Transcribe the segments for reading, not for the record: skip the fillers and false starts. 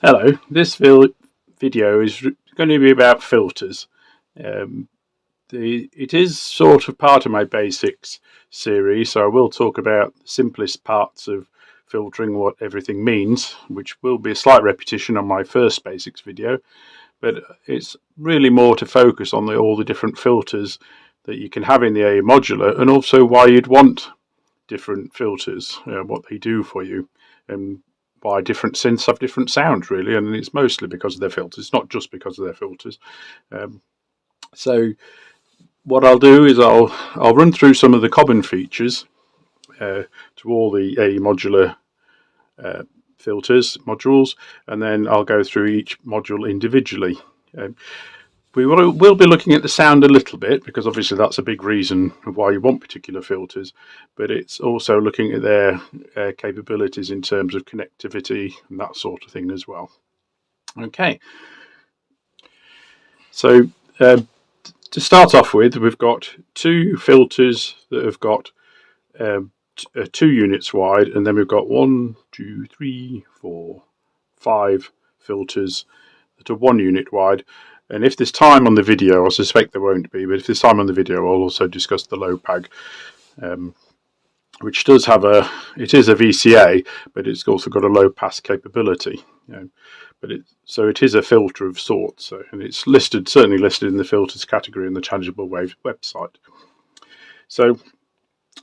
Hello, this video is going to be about filters. Um, it is sort of part of my basics series, so I will talk about the simplest parts of filtering, what everything means, which will be a slight repetition on my first basics video, but it's really more to focus on all the different filters that you can have in the AE Modular, and also why you'd want different filters, what they do for you, and why different synths have different sounds, really. And it's mostly because of their filters. It's not just because of their filters. So what I'll do is I'll run through some of the common features to all the AE Modular filters modules, and then I'll go through each module individually. We will be looking at the sound a little bit, because obviously that's a big reason of why you want particular filters, but it's also looking at their capabilities in terms of connectivity and that sort of thing as well. Okay, so to start off with, we've got two filters that have got 2 units wide, and then we've got 1, 2, 3, 4, 5 filters that are 1 unit wide. And if there's time on the video, I suspect there won't be, but if there's time on the video, I'll also discuss the Lopag, which does have it is a VCA, but it's also got a low pass capability. So it is a filter of sorts, and it's certainly listed in the filters category in the Tangible Waves website. So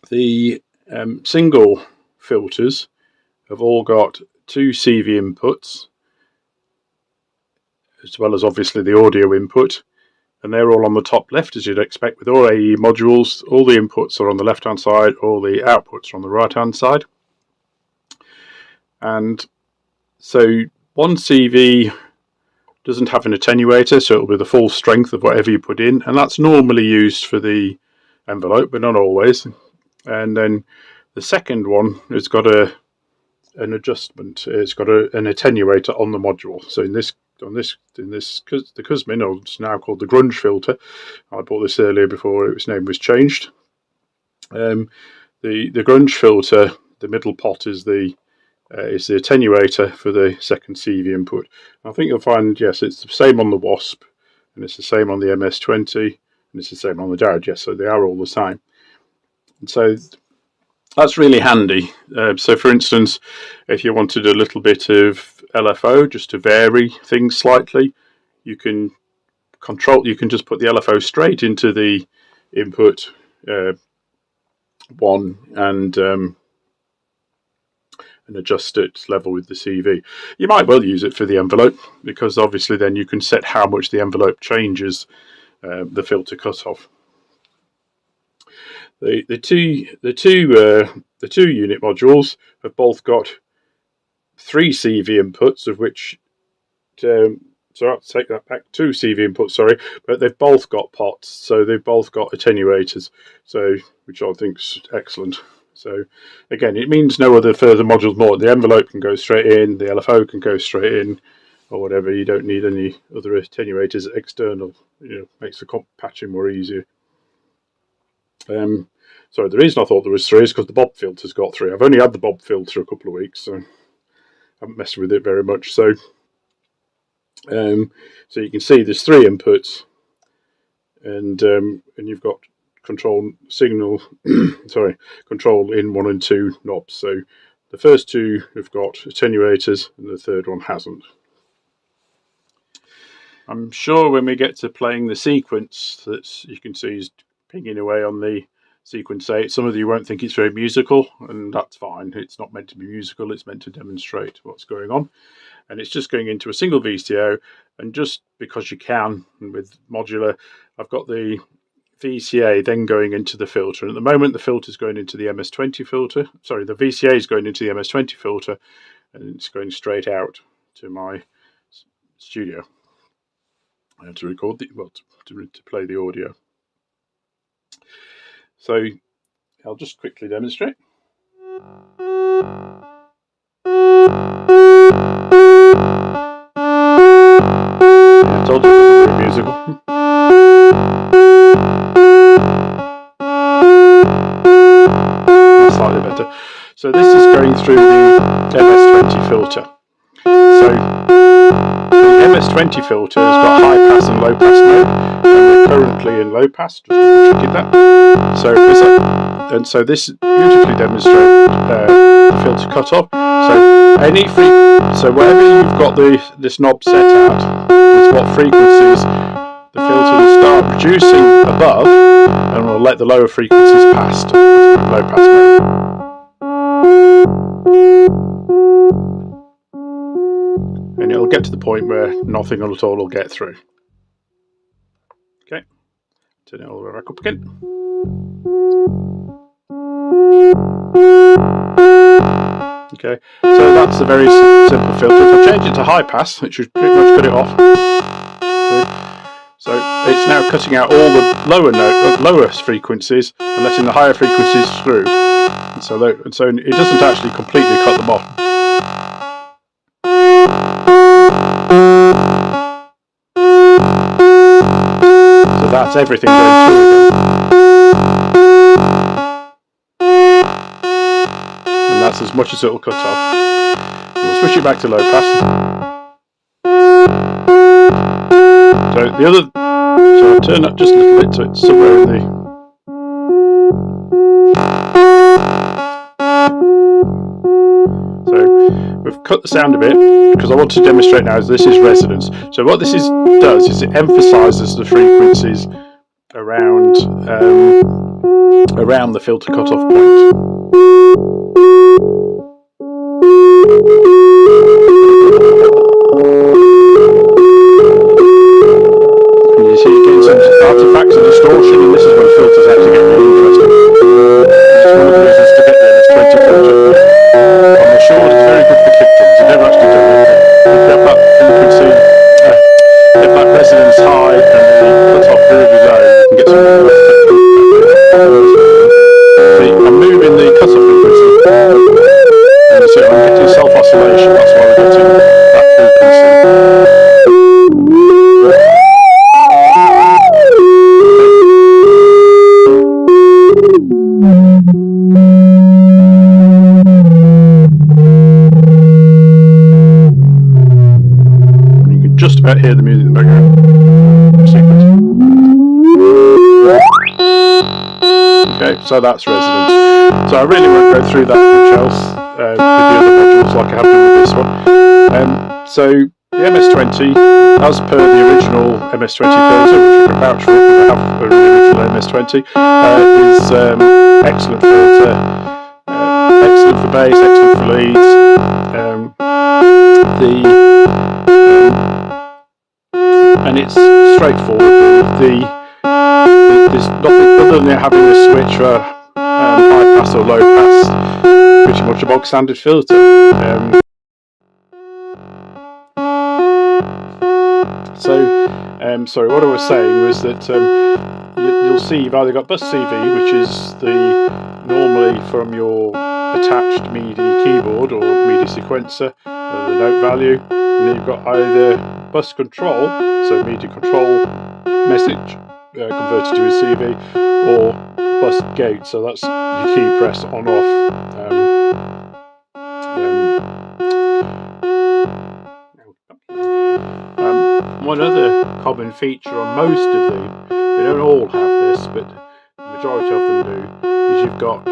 the single filters have all got 2 CV inputs, as well as obviously the audio input, and they're all on the top left, as you'd expect with all AE modules. All the inputs are on the left hand side, all the outputs are on the right hand side. And so one CV doesn't have an attenuator, so it'll be the full strength of whatever you put in, and that's normally used for the envelope, but not always. And then the second one has got an adjustment. It's got an attenuator on the module. So in this the Kuzmin, or it's now called the grunge filter. I bought this earlier before its name was changed. The grunge filter, the middle pot is the attenuator for the second CV input. I think you'll find, yes, it's the same on the Wasp, and it's the same on the MS-20, and it's the same on the Dowd. Yes, so they are all the same. And so that's really handy. So for instance, if you wanted a little bit of LFO just to vary things slightly, you can just put the LFO straight into the input 1 and adjust its level with the CV. You might well use it for the envelope, because obviously then you can set how much the envelope changes the filter cutoff. The two unit modules have both got 3 CV inputs, of which so I'll take that back, 2 CV inputs, sorry, but they've both got pots, so they've both got attenuators, so which I think is excellent. So again, it means no other further modules more. The envelope can go straight in, the LFO can go straight in, or whatever. You don't need any other attenuators external. Makes the patching more easier. Sorry, the reason I thought there was 3 is because the Bob filter's got 3. I've only had the Bob filter a couple of weeks, so I haven't messed with it very much. So you can see there's 3 inputs, and you've got control signal, control in 1 and 2 knobs. So the first 2 have got attenuators, and the third one hasn't. I'm sure when we get to playing the sequence, that you can see is pinging away on the sequence 8. Some of you won't think it's very musical, and that's fine. It's not meant to be musical, it's meant to demonstrate what's going on. And it's just going into a single VCO, and just because you can, with modular, I've got the VCA then going into the filter. And at the moment, the filter is going into the MS-20 filter. Sorry, the VCA is going into the MS-20 filter, and it's going straight out to my studio to record to play the audio. So I'll just quickly demonstrate. I told you it wasn't very musical. Slightly better. So this is going through the MS-20 filter. So the MS-20 filter has got high pass and low pass mode, and we're currently in low pass, just to trick that. So this beautifully demonstrates the filter cutoff. So wherever you've got this knob set out, is what frequencies the filter will start reducing above, and will let the lower frequencies pass to low pass mode. And it'll get to the point where nothing at all will get through. Okay, turn it all the way back up again. Okay, so that's a very simple filter. If I change it to high pass, it should pretty much cut it off. So it's now cutting out all the lower frequencies and letting the higher frequencies through. And so it doesn't actually completely cut them off. So that's everything going through again. And that's as much as it will cut off. We'll switch it back to low pass. So I'll turn up just a little bit so it's somewhere in the. So we've cut the sound a bit because I want to demonstrate now this is resonance. So what this does is it emphasises the frequencies around the filter cutoff point. Artifacts and distortion, and this is when filters actually get really interesting. It's one of the reasons to get the MS-20 filter. On the short, it's very good for kick-drums. You never actually do it. If you have that frequency, if that resonance high and the cut-off really low, you can get some really nice technique. See, I'm moving the cut-off frequency, and you see I'm getting self-oscillation. That's why we're getting that frequency. Just about hear the music in the background. Sequence. Okay, so that's resonance. So I really won't go through that much else with the other modules like I have done with this one. So the MS-20, as per the original MS-20 filter, which I can vouch for because I have the original MS-20, is excellent filter, excellent for bass, excellent for leads. And it's straightforward. There's nothing other than having a switch for high pass or low pass. Pretty much a bog standard filter. Sorry, what I was saying was that you'll see you've either got bus CV, which is normally from your attached MIDI keyboard or MIDI sequencer, the note value, and then you've got either bus control, so MIDI control message converted to a CV, or bus gate, so that's your key press on off. One other common feature on most of them, they don't all have this, but the majority of them do, is you've got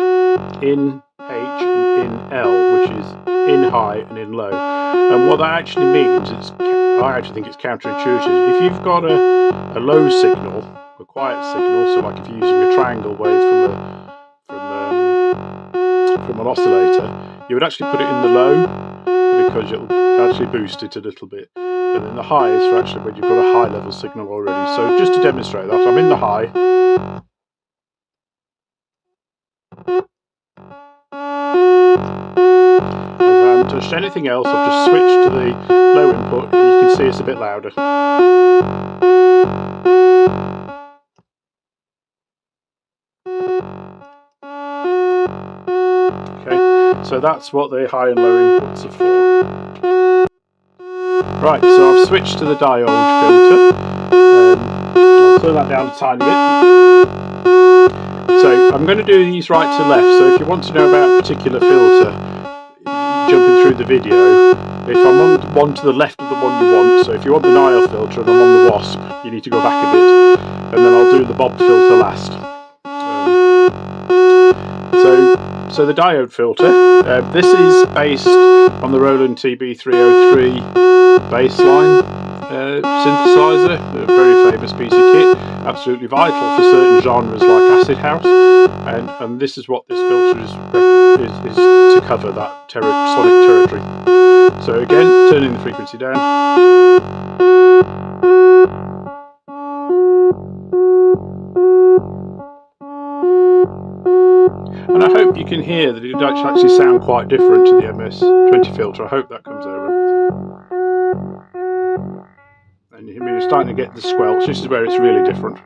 in H and in L, which is in high and in low. And what that actually means, I actually think it's counterintuitive. If you've got a low signal, a quiet signal, so like if you're using a triangle wave from an oscillator, you would actually put it in the low because it'll actually boost it a little bit. And then the high is for actually when you've got a high level signal already. So just to demonstrate that, I'm in the high. As I haven't touched anything else, I've just switched to the low input, and you can see it's a bit louder. Okay, so that's what the high and low inputs are for. Right, so I've switched to the diode filter. I'll turn that down a tiny bit. So I'm going to do these right to left, so if you want to know about a particular filter, jumping through the video, if I'm on the one to the left of the one you want, so if you want the Nile filter and I'm on the Wasp, you need to go back a bit, and then I'll do the Bob filter last. So the diode filter, this is based on the Roland TB303 bassline synthesizer, a very famous piece of kit, absolutely vital for certain genres like acid house, and this is what this filter is to cover that sonic territory. So again, turning the frequency down. And I hope you can hear that it does actually sound quite different to the MS-20 filter. I hope that comes over. And you're starting to get the squelch. This is where it's really different.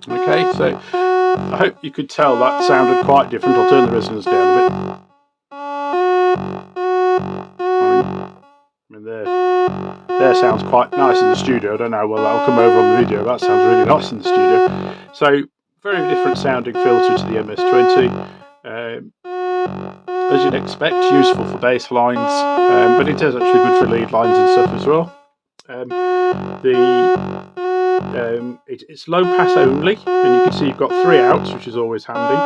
Okay, so I hope you could tell that sounded quite different. I'll turn the resonance down a bit. I mean, there sounds quite nice in the studio. I don't know how well that'll come over on the video. That sounds really nice in the studio. So, very different sounding filter to the MS-20. As you'd expect, useful for bass lines, but it is actually good for lead lines and stuff as well. It's low pass only, and you can see you've got 3 outs, which is always handy.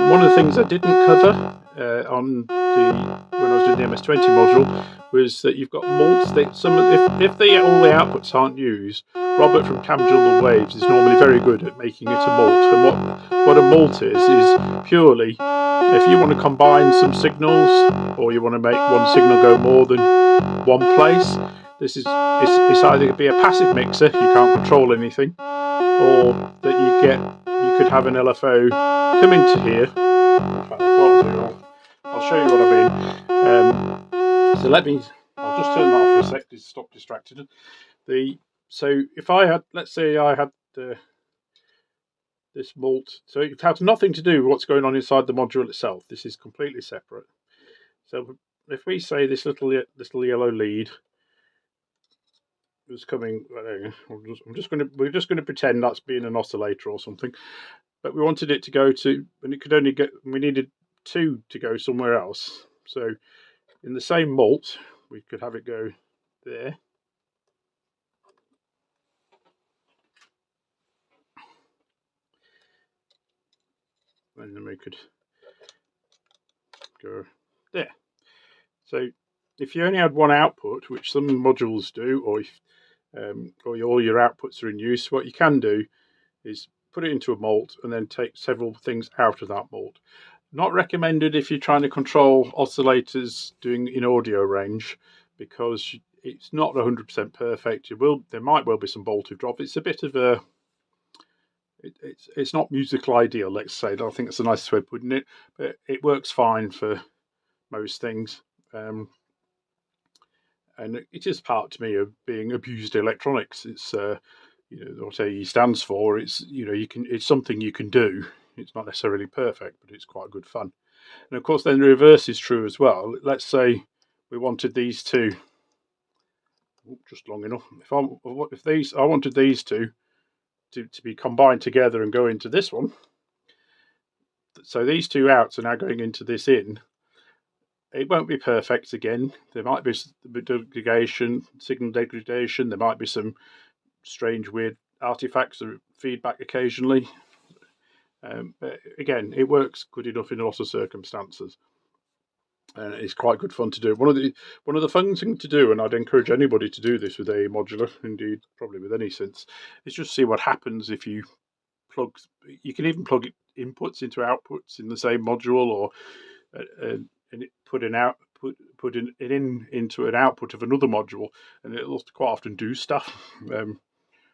One of the things I didn't cover when I was doing the MS-20 module was that you've got mults. If all the outputs aren't used, Robert from Tangible Waves is normally very good at making it a mult. And what a mult is purely if you want to combine some signals, or you want to make one signal go more than one place. It's either going to be a passive mixer, you can't control anything, or that you could have an LFO come into here. In fact, I'll show you what I mean. So I'll just turn that off for a sec to stop distracted. So if I had, let's say I had this mult, so it has nothing to do with what's going on inside the module itself. This is completely separate. So if we say this little yellow lead was coming, we're just going to pretend that's being an oscillator or something, but we wanted it to go to, and it could only get, we needed 2 to go somewhere else. So in the same mult, we could have it go there, and then we could go there. So if you only had one output, which some modules do, or all your outputs are in use, what you can do is put it into a mult and then take several things out of that mult. Not recommended if you're trying to control oscillators doing in audio range, because it's not 100% perfect. There might well be some voltage drop. It's a bit of a it's not musical ideal, let's say. I think that's a nice way of putting it, but it works fine for most things. And it is part to me of being abused electronics. It's what AE stands for. It's it's something you can do. It's not necessarily perfect, but it's quite good fun. And of course, then the reverse is true as well. Let's say we wanted these two just long enough. I wanted these two to be combined together and go into this one. So these 2 outs are now going into this in. It won't be perfect again. There might be signal degradation. There might be some strange, weird artifacts or feedback occasionally. But again, it works good enough in a lot of circumstances. And it's quite good fun to do. One of the fun things to do, and I'd encourage anybody to do this with AE Modular, indeed probably with any synths, is just see what happens if you plug. You can even plug inputs into outputs in the same module, or and put it into an output of another module, and it'll quite often do stuff.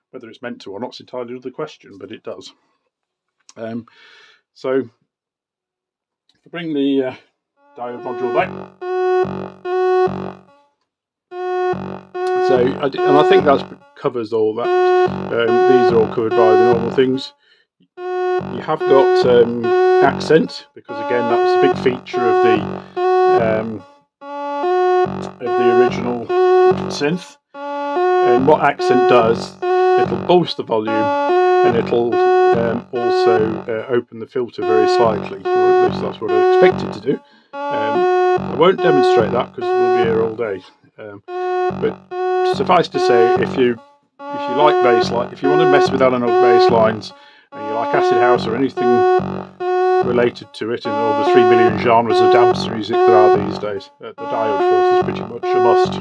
Whether it's meant to or not is entirely another question, but it does. So if I bring the diode module back, So, and I think that covers all that. These are all covered by the normal things. You have got accent, because again that was a big feature of the original synth. And what accent does, it'll boost the volume, and it'll also open the filter very slightly, or at least that's what I expected to do. I won't demonstrate that because we'll be here all day. But suffice to say, if you like bass line, if you want to mess with analog bass lines, and you like acid house or anything related to it in all the 3 million genres of dance music there are these days, the diode filter is pretty much a must.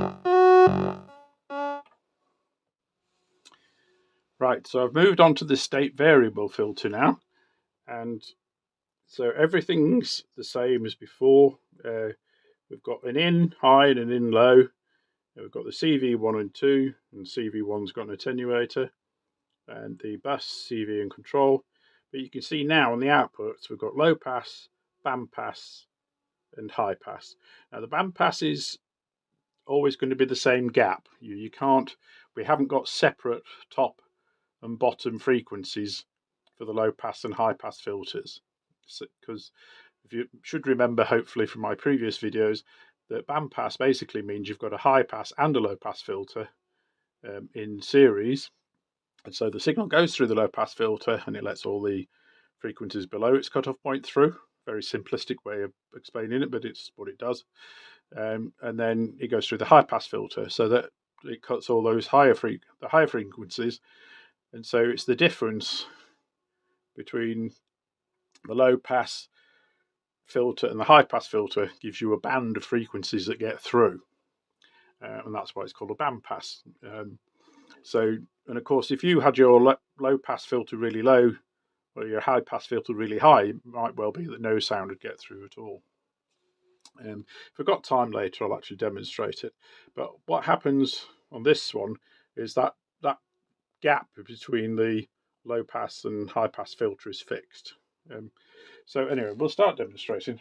Right, so I've moved on to the state variable filter now, and so everything's the same as before. We've got an in high and an in low. We've got the CV1 and 2, and CV1's got an attenuator, and the bus, CV and control. But you can see now on the outputs we've got low pass, band pass, and high pass. Now the band pass is always going to be the same gap. You can't, we haven't got separate top and bottom frequencies for the low pass and high pass filters, because if you should remember, hopefully from my previous videos, that band pass basically means you've got a high pass and a low pass filter in series, and so the signal goes through the low pass filter and it lets all the frequencies below its cutoff point through. Very simplistic way of explaining it, but it's what it does. And then it goes through the high pass filter so that it cuts all those higher frequencies. And so it's the difference between the low pass filter and the high pass filter gives you a band of frequencies that get through, and that's why it's called a band pass. And of course, if you had your low pass filter really low or your high pass filter really high, it might well be that no sound would get through at all. If we've got time later, I'll actually demonstrate it. But what happens on this one is that gap between the low pass and high pass filter is fixed. So anyway, we'll start demonstrating.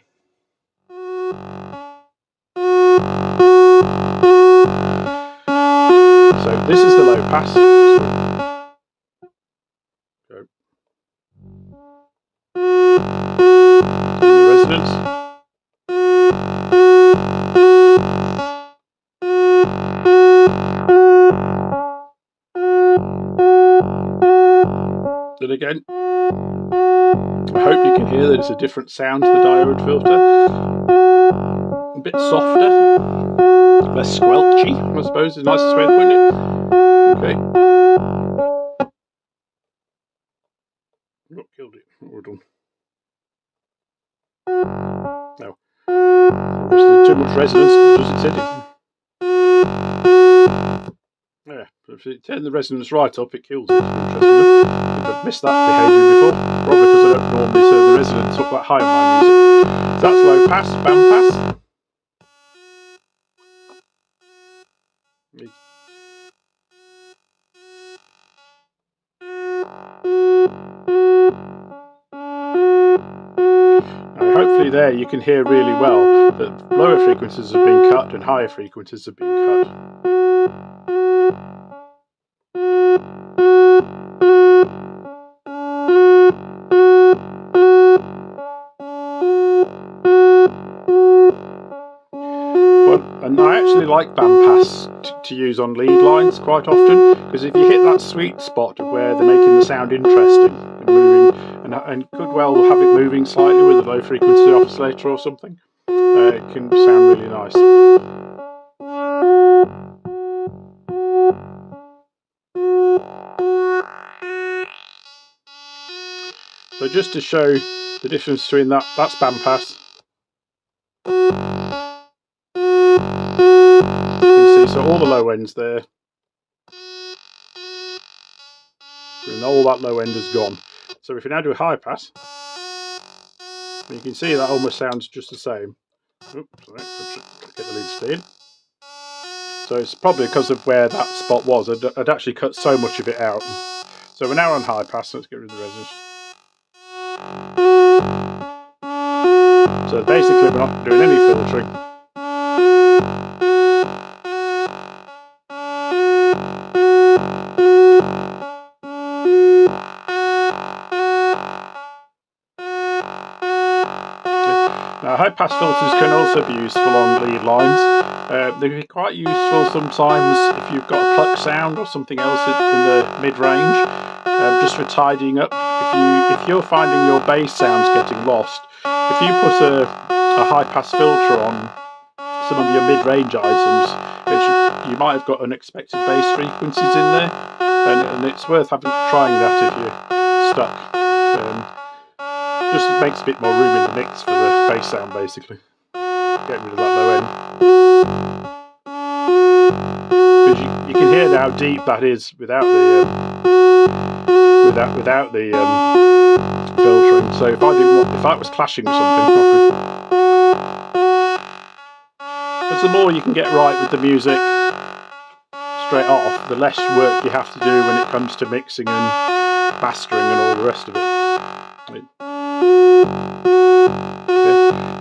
So this is the low pass. Go. The resonance. Then again, I hope you can hear that it's a different sound to the diode filter. A bit softer, less squelchy, I suppose is the nicest way of putting it. Okay. Oh, killed it. What we're done. No. Obviously too much resonance does its editing. Yeah, if you turn the resonance right up, it kills it. Interesting. I think I've missed that behaviour before, probably because I don't normally turn the resonance up that high on my music. So that's low pass, band pass. Now, hopefully there you can hear really well that lower frequencies have been cut and higher frequencies have been cut. And I actually like band pass to use on lead lines quite often, because if you hit that sweet spot of where they're making the sound interesting and moving, and could well have it moving slightly with a low frequency oscillator or something, it can sound really nice. So just to show the difference between that's band pass. So all the low ends there, and all that low end is gone. So if you now do a high pass, you can see that almost sounds just the same. Oops, sorry, get the lead staying. So it's probably because of where that spot was. I'd actually cut so much of it out. So we're now on high pass, let's get rid of the resonance. So basically we're not doing any filtering. high-pass filters can also be useful on lead lines. They can be quite useful sometimes if you've got a pluck sound or something else in the mid-range, just for tidying up. If you're finding your bass sounds getting lost, if you put a high-pass filter on some of your mid-range items, you might have got unexpected bass frequencies in there, and it's worth trying that if you're stuck. Just makes a bit more room in the mix for the bass sound, basically. Getting rid of that low end. Because you can hear how deep that is without the filtering. So if that was clashing with something, because the more you can get right with the music straight off, the less work you have to do when it comes to mixing and mastering and all the rest of it. Okay.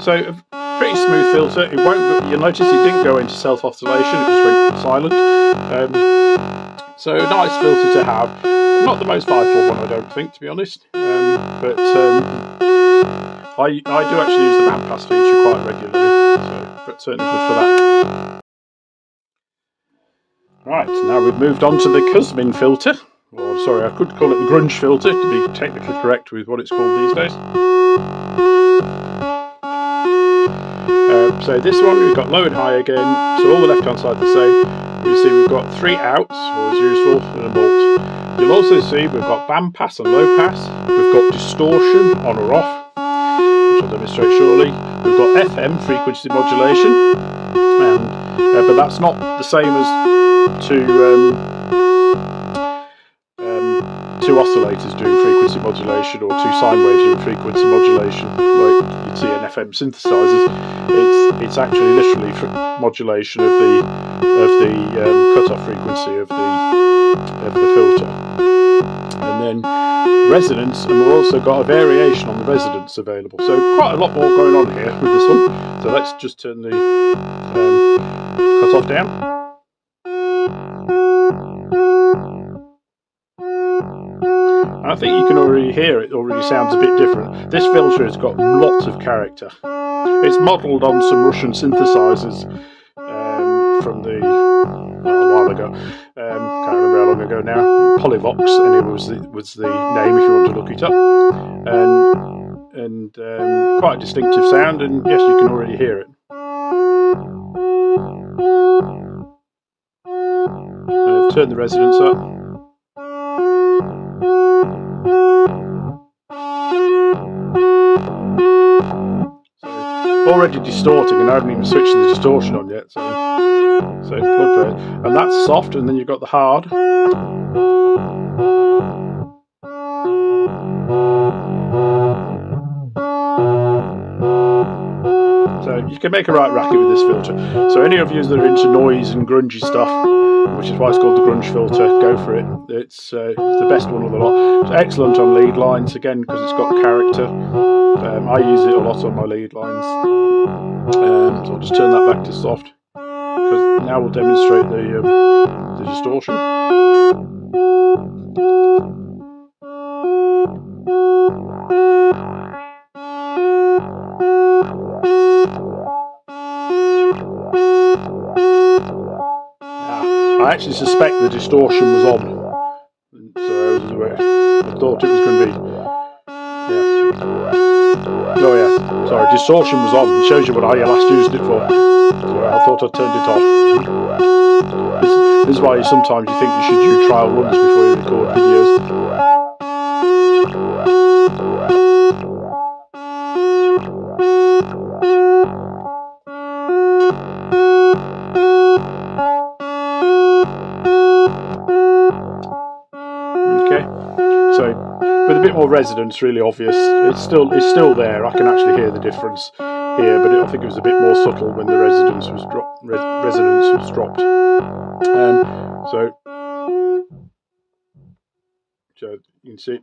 So a pretty smooth filter. It won't. You'll notice it didn't go into self-oscillation. It just went silent. So a nice filter to have. Not the most vital one, I don't think, to be honest. But I do actually use the bandpass feature quite regularly. So that's certainly good for that. Right, now we've moved on to the Kuzmin filter. Or sorry, I could call it the grunge filter to be technically correct with what it's called these days. So this one we've got low and high again, so all the left hand side the same. We see we've got 3 outs, always useful, and a mult. You'll also see we've got band pass and low pass, we've got distortion on or off, which I'll demonstrate shortly. We've got FM, frequency modulation, but that's not the same as two oscillators doing frequency modulation or 2 sine waves doing frequency modulation, like you'd see in FM synthesizers. It's actually literally modulation of the cutoff frequency of the filter, and then resonance, and we've also got a variation on the resonance available. So quite a lot more going on here with this one. So let's just turn the cutoff down. I think you can already hear it already sounds a bit different. This filter has got lots of character. It's modelled on some Russian synthesizers from a while ago. Can't remember how long ago now. Polyvox, and it was the name if you want to look it up. And quite a distinctive sound, and yes, you can already hear it. I've turned the resonance up. Already distorting, and I haven't even switched the distortion on yet. So plug it, and that's soft, and then you've got the hard. So you can make a right racket with this filter. So any of you that are into noise and grungy stuff, which is why it's called the grunge filter, go for it. It's the best one of the lot. It's excellent on lead lines, again, because it's got character. I use it a lot on my lead lines. So I'll just turn that back to soft, because now we'll demonstrate the distortion. I actually suspect the distortion was on, so I thought it was going to be. Oh yeah, sorry, distortion was on. It shows you what I last used it for. So I thought I turned it off. This is why sometimes you think you should do trial runs before you record videos. Okay, so with a bit more resonance, really obvious. It's still there. I can actually hear the difference here, but I think it was a bit more subtle when the resonance was dropped. So you can see,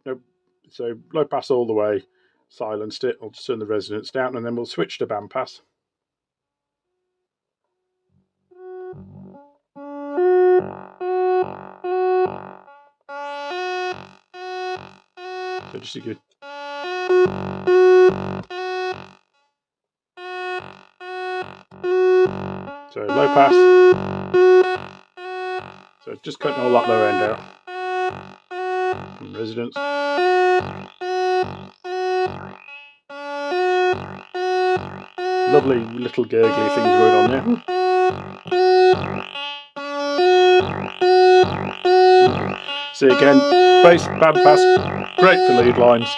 so low pass all the way, silenced it. I'll just turn the resonance down, and then we'll switch to band pass. So just a good. So low pass. So just cutting all that low end out. And resonance. Lovely little gurgly things going on there. See again, bass, band pass, great for lead lines,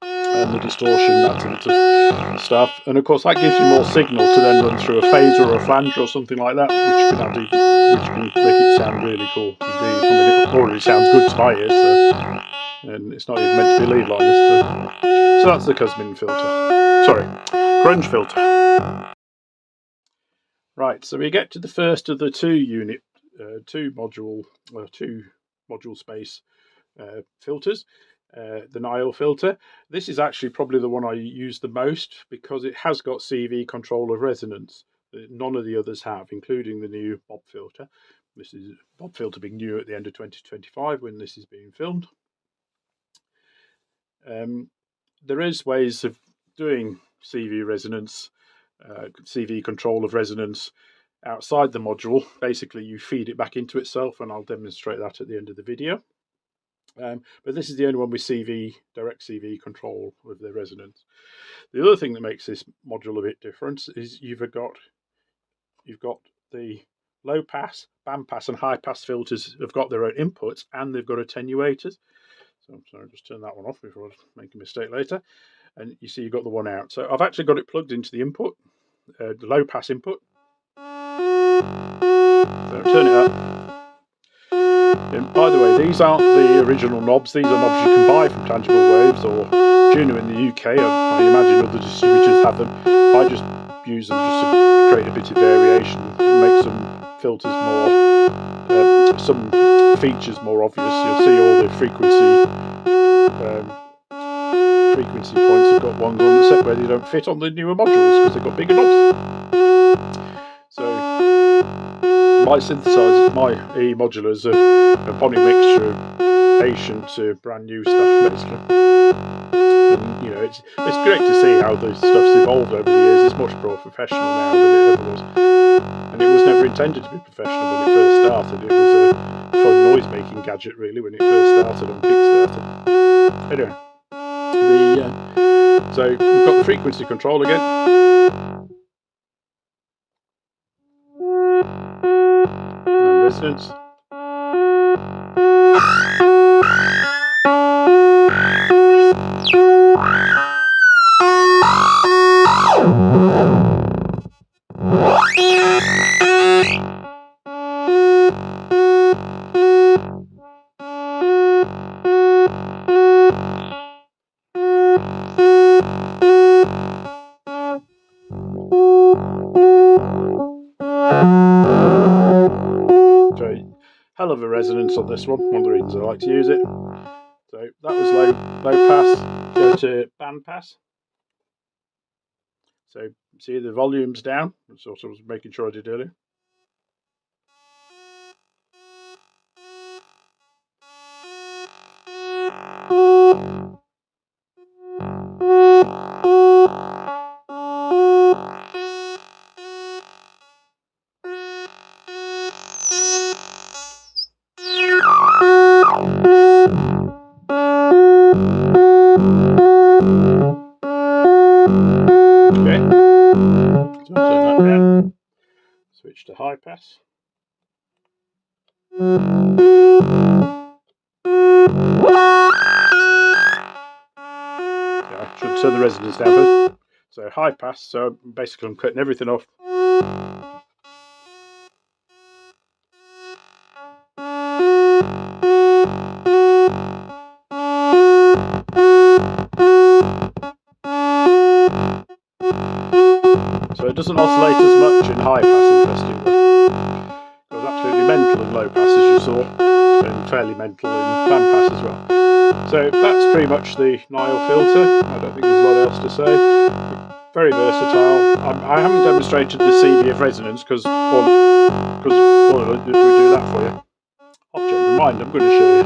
and the distortion, that sort of stuff. And of course that gives you more signal to then run through a phaser or a flanger or something like that, which can make it sound really cool indeed. I mean, it already sounds good to my ears, so, and it's not even meant to be lead lines. So that's the Cosmin filter. Sorry, grunge filter. Right, so we get to the first of the two module space filters, the Nile filter. This is actually probably the one I use the most because it has got CV control of resonance that none of the others have, including the new Bob filter. This is Bob filter being new at the end of 2025 when this is being filmed. There is ways of doing CV resonance, CV control of resonance outside the module. Basically, you feed it back into itself, and I'll demonstrate that at the end of the video. But this is the only one with direct CV control of the resonance. The other thing that makes this module a bit different is you've got the low pass, band pass, and high pass filters have got their own inputs, and they've got attenuators. So I'm sorry, just turn that one off before I make a mistake later. And you see you've got the one out. So I've actually got it plugged into the input, the low pass input. So turn it up. And by the way, these aren't the original knobs. These are knobs you can buy from Tangible Waves or Juno in the UK. I imagine other distributors have them. I just use them just to create a bit of variation, make some filters more, some features more obvious. You'll see all the frequency points have got ones on the set where they don't fit on the newer modules because they've got bigger knobs. So my synthesizers, my AE modulars are a bonny mixture of ancient to brand new stuff, basically. And you know, it's great to see how the stuff's evolved over the years. It's much more professional now than it ever was, and it was never intended to be professional when it first started. It was a fun noise-making gadget, really, when it first started on Kickstarter. Anyway, so we've got the frequency control again. And resonance. Hell of a resonance on this one of the reasons I like to use it. So that was low pass, go to band pass. So see the volume's down, that's what I was making sure I did earlier. Okay, so I'll turn that down. Switch to high pass. Yeah, I should turn the resonance down first. So high pass, so basically I'm cutting everything off. So it doesn't oscillate as much in high pass, interestingly. It was absolutely mental in low pass, as you saw, and fairly mental in band pass as well. So that's pretty much the Nile filter. I don't think there's a lot else to say. Very versatile. I haven't demonstrated the CV of resonance because we do that for you. I've changed my mind, I'm going to show you.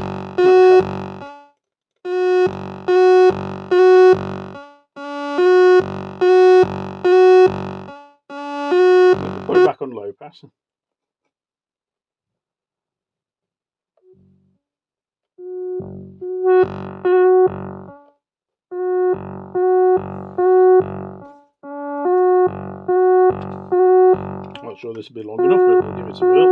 Put it back on on low pass. Not sure this will be long enough, but we'll give it a whirl.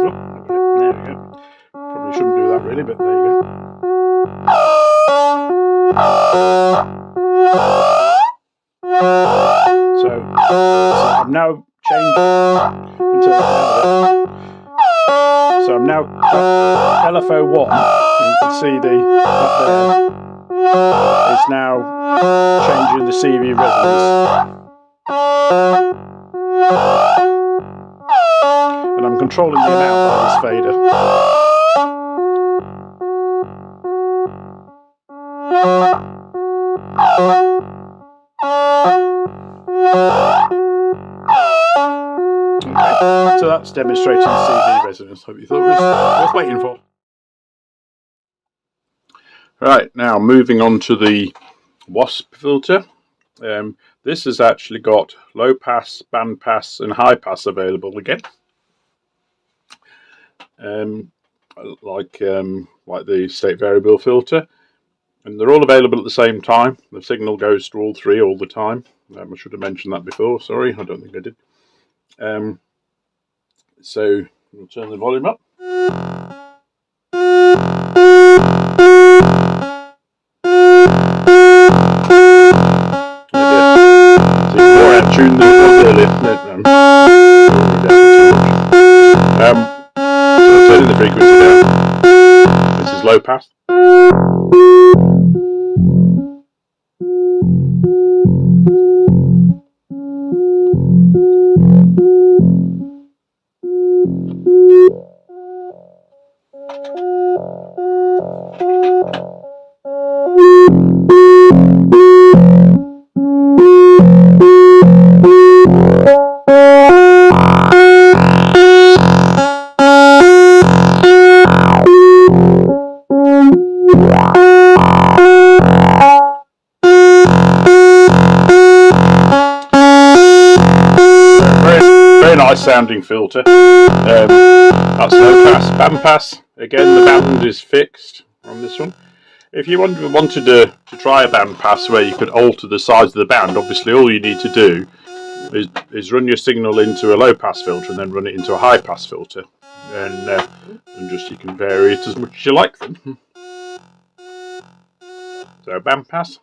Oh, there we go. Probably shouldn't do that really, but there you go. So I'm now changed until so I'm now LFO 1, and you can see the up there is now changing the CV resonance, and I'm controlling the amount by this fader. So that's demonstrating CV resonance. Hope you thought it was worth waiting for. Right, now moving on to the WASP filter. This has actually got low pass, band pass and high pass available again. Like the state variable filter. And they're all available at the same time. The signal goes to all three all the time. I should have mentioned that before, sorry, I don't think I did. So we'll turn the volume up. See, more out of tune than it was earlier. So I'm turning the frequency down. This is low pass. Nice sounding filter. That's low pass, band pass. Again, the band is fixed on this one. If you wanted to try a band pass where you could alter the size of the band, obviously all you need to do is run your signal into a low pass filter and then run it into a high pass filter, and just you can vary it as much as you like them. So band pass.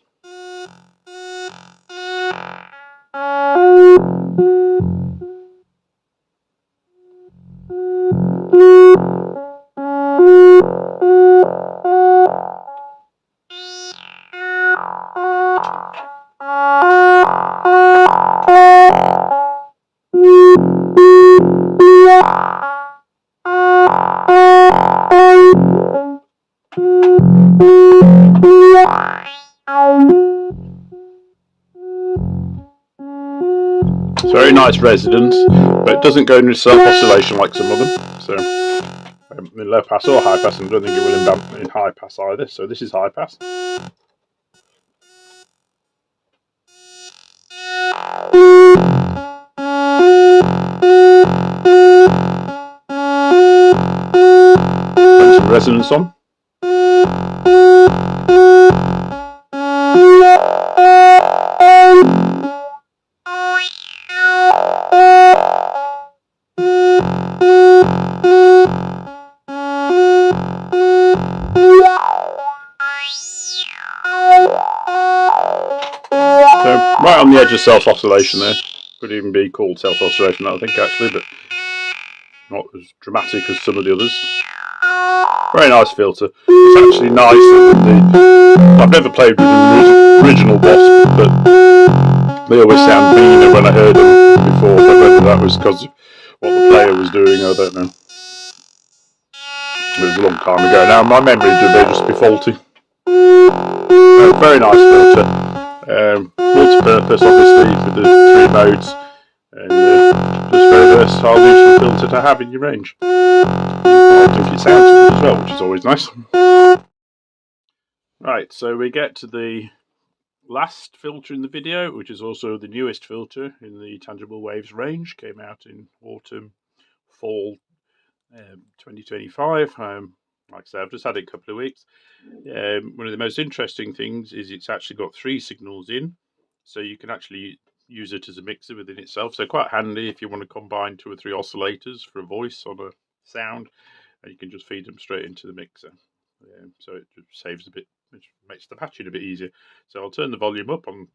It's very nice resonance, but it doesn't go into self-oscillation like some of them. So in low pass or high pass, and I don't think it will in high pass either. So this is high pass. Put some resonance on. Right on the edge of self-oscillation there. Could even be called self-oscillation, I think, actually, but not as dramatic as some of the others. Very nice filter. It's actually nicer than I've never played with the original WASP, but they always sound meaner when I heard them before, but whether that was because of what the player was doing, I don't know. It was a long time ago now. My memory may just be faulty. Very nice filter. Multi-purpose, obviously, with the 3 modes, and just very versatile, useful filter to have in your range. I think it sounds good as well, which is always nice. Right, so we get to the last filter in the video, which is also the newest filter in the Tangible Waves range, came out in autumn, fall 2025. Like I say, I've just had it a couple of weeks. One of the most interesting things is it's actually got 3 signals in, so you can actually use it as a mixer within itself. So quite handy if you want to combine 2 or 3 oscillators for a voice on a sound, and you can just feed them straight into the mixer. So it just saves a bit, which makes the patching a bit easier. So I'll turn the volume up on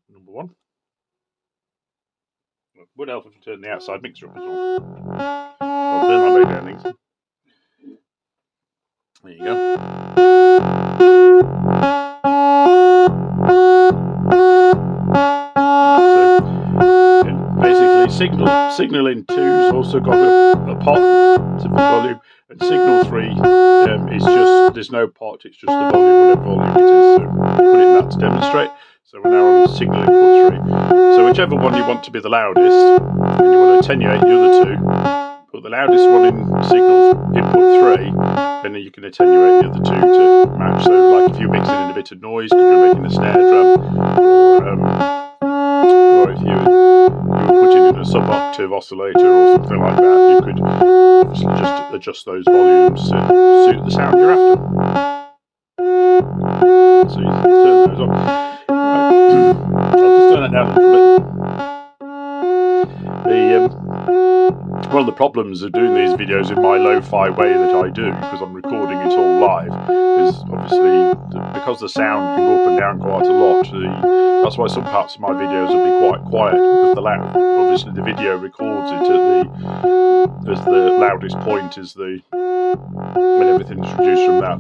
number 1. Would help if I turn the outside mixer up as well. So I'll turn that back down, things. There you go. Signal in 2's also got a pot to the volume, and signal 3 is just, there's no pot, it's just the volume, whatever volume it is. So put in that to demonstrate. So we're now on signal input 3. So whichever one you want to be the loudest, and you want to attenuate the other 2, put the loudest one in signal input 3, and then you can attenuate the other 2 to match. So like if you're mixing in a bit of noise because you're making a snare drum, or if you were putting in a sub-octave oscillator or something like that, you could obviously just adjust those volumes to suit the sound you're after. So you can turn those on. Right. I'll just turn that down a little bit. One of the problems of doing these videos in my lo-fi way that I do, because I'm recording it all live, is obviously because the sound can go up and down quite a lot. That's why some parts of my videos will be quite quiet, because obviously the video records it as the loudest point when everything's reduced from that.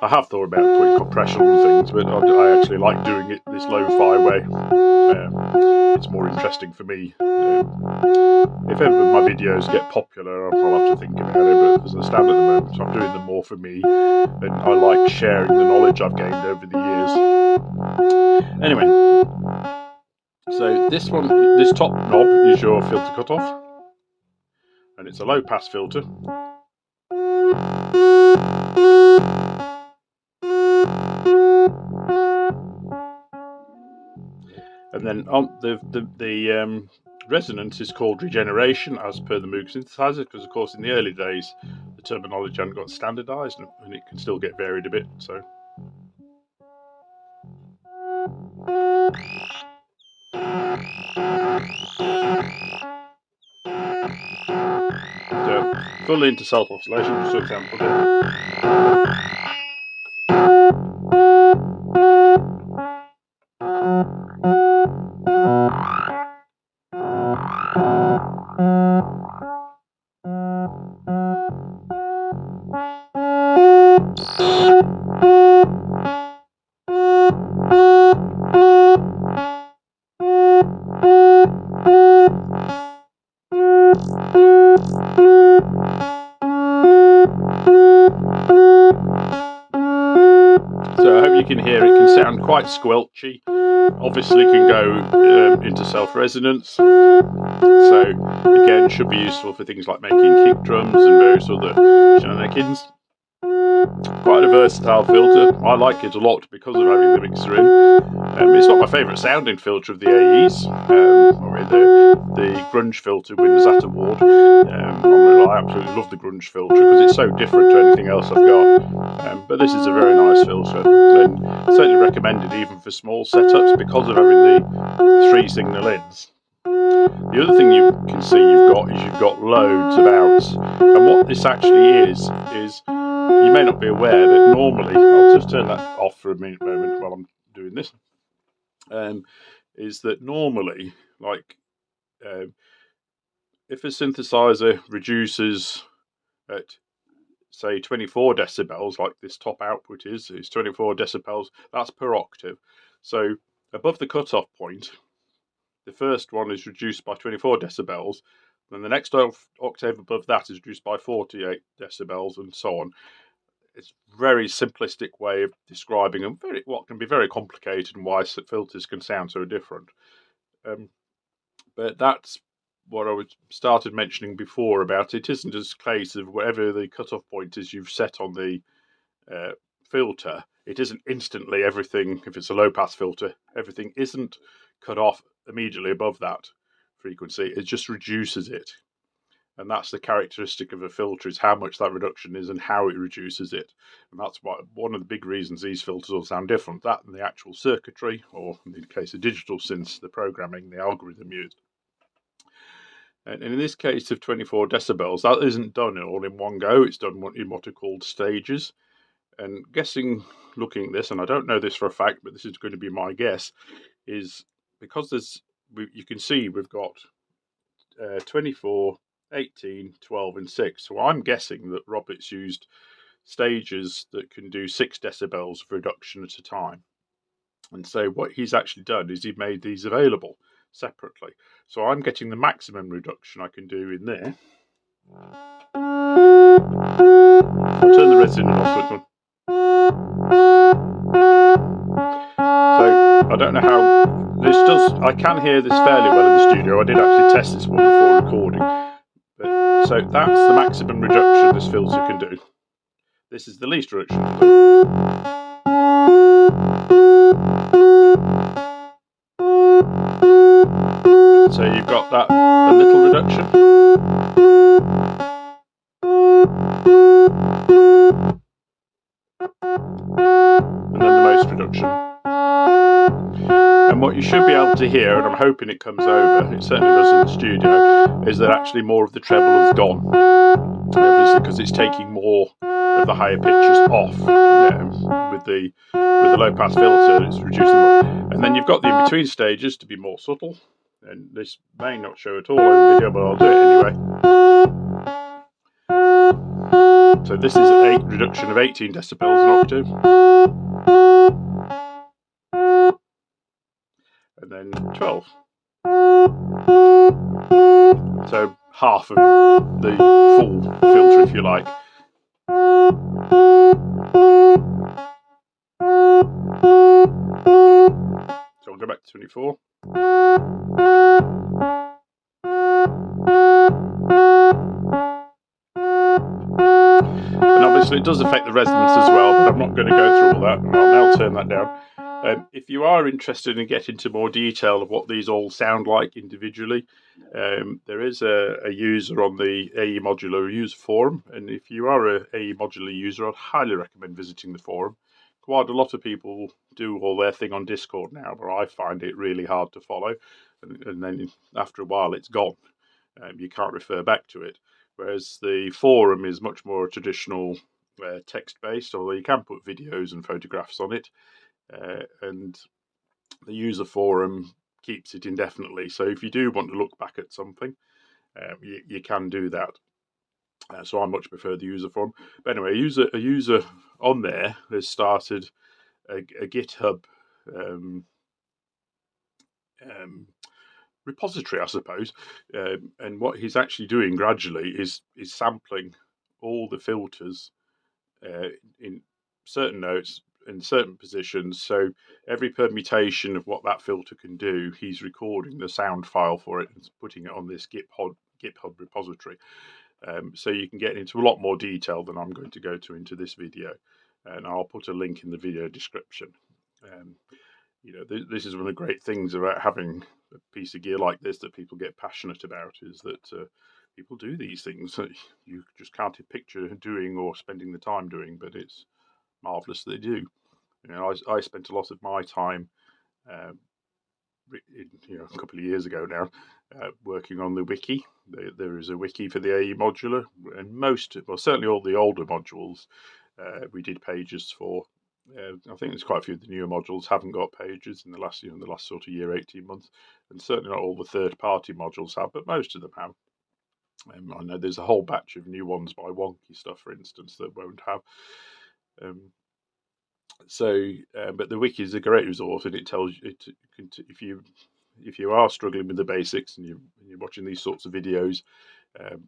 I have thought about putting compression on things, but I actually like doing it this lo-fi way. It's more interesting for me. If ever my videos get popular, I'll have to think about it, but as I stand at the moment, I'm doing them more for me, and I like sharing the knowledge I've gained over the years. Anyway, so this top knob is your filter cutoff, and it's a low pass filter. And then on the resonance is called regeneration, as per the Moog synthesizer, because of course in the early days the terminology hadn't got standardized, and it can still get varied a bit. So fully into self oscillation, just for example there. So I hope you can hear it can sound quite squelchy. Obviously can go into self-resonance. So again, should be useful for things like making kick drums and various other shenanigans. Quite a versatile filter. I like it a lot because of having the mixer in. It's not my favourite sounding filter of the AEs. The grunge filter wins that award. I absolutely love the grunge filter because it's so different to anything else I've got. But this is a very nice filter, and certainly recommended even for small setups because of having the 3 signal ins. The other thing you can see you've got loads of outs, and what this actually is you may not be aware that normally, I'll just turn that off for a moment while I'm doing this, is that normally, like if a synthesizer reduces at say 24 decibels, like this top output is 24 decibels, that's per octave. So above the cutoff point, the first one is reduced by 24 decibels, then the next octave above that is reduced by 48 decibels, and so on. It's a very simplistic way of describing what can be very complicated and why filters can sound so different. But that's what I started mentioning before about it isn't just a case of whatever the cutoff point is you've set on the filter, it isn't instantly everything. If it's a low pass filter, everything isn't cut off immediately above that frequency. It just reduces it. And that's the characteristic of a filter, is how much that reduction is and how it reduces it. And that's one of the big reasons these filters all sound different. That and the actual circuitry, or in the case of digital synths, the programming, the algorithm used. And in this case of 24 decibels, that isn't done all in one go. It's done in what are called stages. And guessing, looking at this, and I don't know this for a fact, but this is going to be my guess, is because you can see we've got 24, 18, 12, and 6. So I'm guessing that Robert's used stages that can do 6 decibels of reduction at a time. And so what he's actually done is he made these available separately. So I'm getting the maximum reduction I can do in there. I'll turn the resonant off this one. So I don't know how this does. I can hear this fairly well in the studio. I did actually test this one before recording. But, so that's the maximum reduction this filter can do. This is the least reduction it can do. So you've got that, a little reduction. And then the most reduction. And what you should be able to hear, and I'm hoping it comes over, it certainly does in the studio, is that actually more of the treble has gone. Obviously because it's taking more of the higher pitches off. With the low pass filter, it's reducing more. And then you've got the in-between stages to be more subtle. And this may not show at all in the video, but I'll do it anyway. So this is a reduction of 18 decibels an octave. And then 12. So half of the full filter, if you like. So I'll go back to 24. And obviously it does affect the resonance as well, but I'm not going to go through all that. I'll now turn that down. If you are interested in getting into more detail of what these all sound like individually, there is a user on the AE Modular user forum, and if you are a AE Modular user, I'd highly recommend visiting the forum. Quite a lot of people do all their thing on Discord now, but I find it really hard to follow, and then after a while it's gone. You can't refer back to it, whereas the forum is much more traditional text-based, although you can put videos and photographs on it. And the user forum keeps it indefinitely. So if you do want to look back at something, you can do that. So I much prefer the user forum. But anyway, a user on there has started a GitHub repository, I suppose. And what he's actually doing gradually is sampling all the filters in certain notes in certain positions. So every permutation of what that filter can do, he's recording the sound file for it and putting it on this GitHub repository. So you can get into a lot more detail than I'm going to go to into this video, and I'll put a link in the video description. This is one of the great things about having a piece of gear like this that people get passionate about, is that people do these things that you just can't picture doing or spending the time doing, but it's marvellous they do. I spent a lot of my time, a couple of years ago now, working on the wiki. There is a wiki for the AE Modular, and certainly all the older modules, we did pages for. I think there's quite a few of the newer modules haven't got pages in the last sort of year, 18 months, and certainly not all the third-party modules have, but most of them have. I know there's a whole batch of new ones by Wonky Stuff, for instance, that won't have. But the wiki is a great resource, and it tells you if you are struggling with the basics and you're watching these sorts of videos,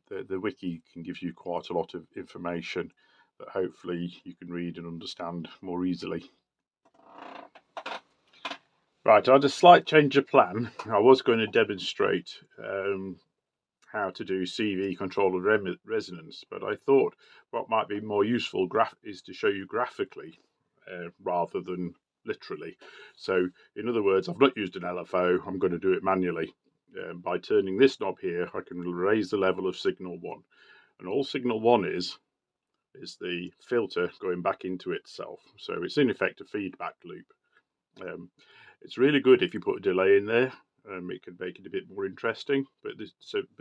the wiki can give you quite a lot of information that hopefully you can read and understand more easily. Right, I had a slight change of plan. I was going to demonstrate how to do CV control of resonance, but I thought what might be more useful is to show you graphically rather than literally. So in other words, I've not used an LFO, I'm going to do it manually. By turning this knob here, I can raise the level of signal 1. And all signal 1 is the filter going back into itself. So it's in effect a feedback loop. It's really good if you put a delay in there. It can make it a bit more interesting, but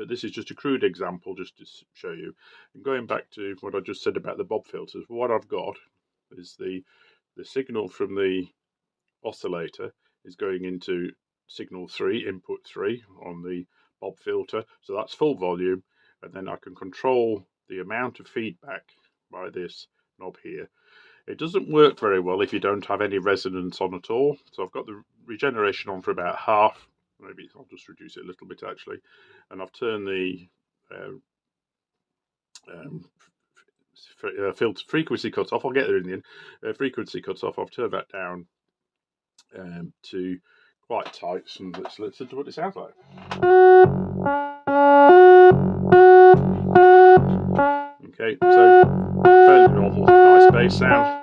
this is just a crude example just to show you. And going back to what I just said about the bob filters, what I've got is the signal from the oscillator is going into signal 3, input 3 on the bob filter, so that's full volume, and then I can control the amount of feedback by this knob here. It doesn't work very well if you don't have any resonance on at all, so I've got the regeneration on for about half. Maybe I'll just reduce it a little bit actually, and I've turned the filter frequency cutoff. I'll get there in the end. Frequency cutoff. I've turned that down to quite tight. So let's listen to what it sounds like. Okay, so fairly normal, nice bass sound.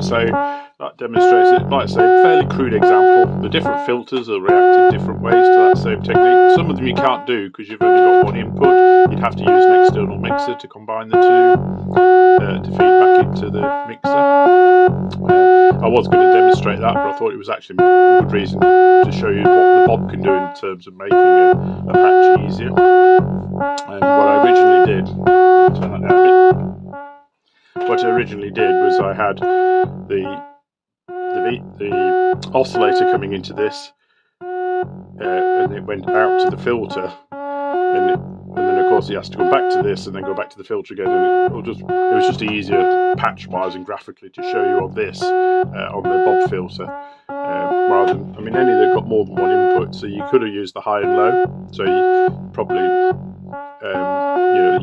So that demonstrates it. Like I say, fairly crude example. The different filters are react in different ways to that same technique. Some of them you can't do because you've only got one input. You'd have to use an external mixer to combine the two to feed back into the mixer. I was going to demonstrate that, but I thought it was actually a good reason to show you what the bob can do in terms of making a patch easier. And what I originally did, turn that down a bit. What I originally did was I had the oscillator coming into this, and it went out to the filter, and then of course it has to come back to this and then go back to the filter again, and it was just easier patch-wise and graphically to show you on this on the bob filter, rather than, I mean, any of them got more than one input, so you could have used the high and low, so you probably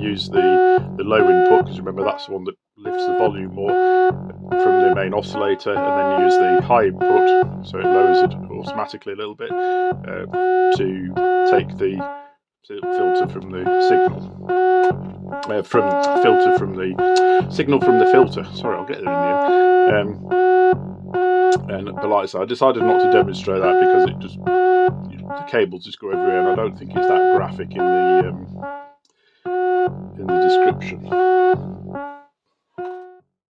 use the low input, because remember that's the one that lifts the volume more from the main oscillator, and then you use the high input, so it lowers it automatically a little bit to take the filter from the signal, from the signal from the filter. Sorry, I'll get there in the end. But like I said, I decided not to demonstrate that because it just the cables just go everywhere, and I don't think it's that graphic in the description.